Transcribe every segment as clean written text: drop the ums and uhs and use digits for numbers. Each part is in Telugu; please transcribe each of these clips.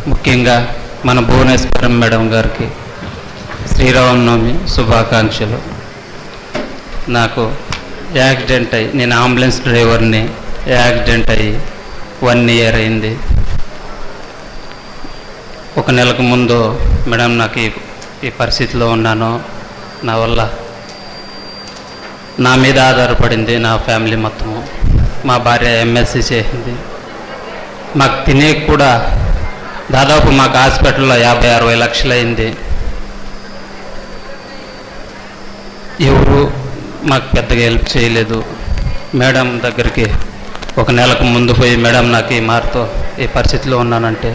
ముఖ్యంగా మన భువనేశ్వరం మేడం గారికి శ్రీరామనవమి శుభాకాంక్షలు. నాకు యాక్సిడెంట్ అయ్యి, నేను అంబులెన్స్ డ్రైవర్ని, యాక్సిడెంట్ అయ్యి 1 year అయింది. ఒక నెలకు ముందు మేడం నాకు ఈ పరిస్థితిలో ఉన్నాను, నా వల్ల నా మీద ఆధారపడింది నా ఫ్యామిలీ మొత్తము. మా భార్య MSc చేసింది. మాకు తినే కూడా దాదాపు మాకు హాస్పిటల్లో 50-60 లక్షలు అయింది. ఎవరు మాకు పెద్దగా హెల్ప్ చేయలేదు. మేడం దగ్గరికి ఒక నెలకు ముందు పోయి, మేడం నాకు ఈ మారుతో ఈ పరిస్థితిలో ఉన్నానంటే,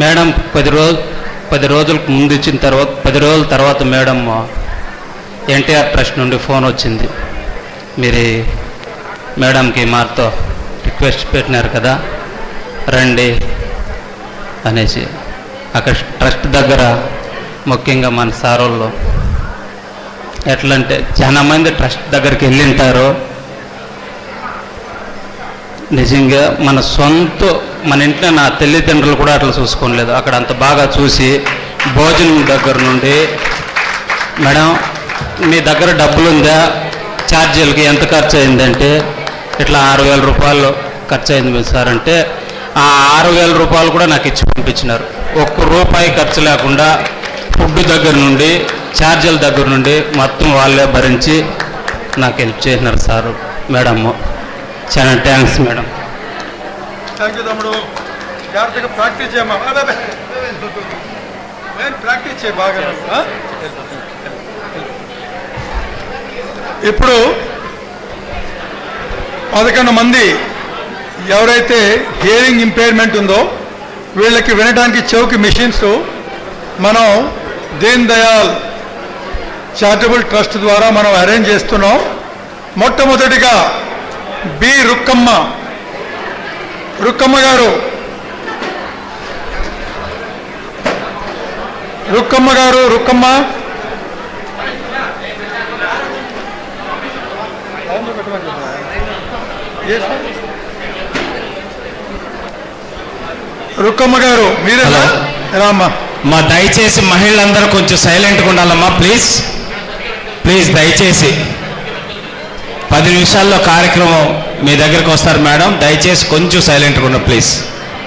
మేడం 10 రోజులకు ముందు ఇచ్చిన తర్వాత 10 రోజుల తర్వాత మేడం ఎన్టీఆర్ ట్రస్ట్ నుండి ఫోన్ వచ్చింది. మీరు మేడంకి మారుతో రిక్వెస్ట్ పెట్టినారు కదా, రండి అనేసి. అక్కడ ట్రస్ట్ దగ్గర ముఖ్యంగా మన సారోళ్ళు ఎట్లంటే చాలా మంది ట్రస్ట్ దగ్గరికి వెళ్ళింటారు. నిజంగా మన ఇంట్లో నా తల్లిదండ్రులు కూడా అట్లా చూసుకోలేదు. అక్కడ అంత బాగా చూసి భోజనం దగ్గర నుండి, మేడం మీ దగ్గర డబ్బులు ఉందా, ఛార్జీలకి ఎంత ఖర్చు అయిందంటే, ఇట్లా 6,000 రూపాయలు ఖర్చు అయింది సార్ అంటే, ఆ 6,000 రూపాయలు కూడా నాకు ఇచ్చి పంపించినారు. ₹1 ఖర్చు లేకుండా ఫుడ్ దగ్గర నుండి, ఛార్జీల దగ్గర నుండి మొత్తం వాళ్ళే భరించి నాకు హెల్ప్ చేసినారు సారు, మేడము. చాలా థ్యాంక్స్ మేడం. థ్యాంక్ యూ తమ్ముడు. జాగ్రత్తగా ప్రాక్టీస్ చేయమ్మా, ప్రాక్టీస్ చేయ బాగా. ఇప్పుడు 11 మంది ఎవరైతే హియరింగ్ ఇంపైర్మెంట్ ఉందో వీళ్ళకి వినడానికి చెవికి మిషన్స్ మనం దీన్ దయాల్ చారిటబుల్ ట్రస్ట్ ద్వారా మనం అరేంజ్ చేస్తున్నాం. మొట్టమొదటిగా బి రుక్కమ్మ గారు, రుక్కమ్మ గారు మీరేనా? రామ్మా. మా దయచేసి మహిళలందరూ కొంచెం సైలెంట్గా ఉండాలమ్మా, ప్లీజ్ దయచేసి 10 నిమిషాల్లో కార్యక్రమం మీ దగ్గరికి వస్తారు మేడం. దయచేసి కొంచెం సైలెంట్గా ఉండండి ప్లీజ్.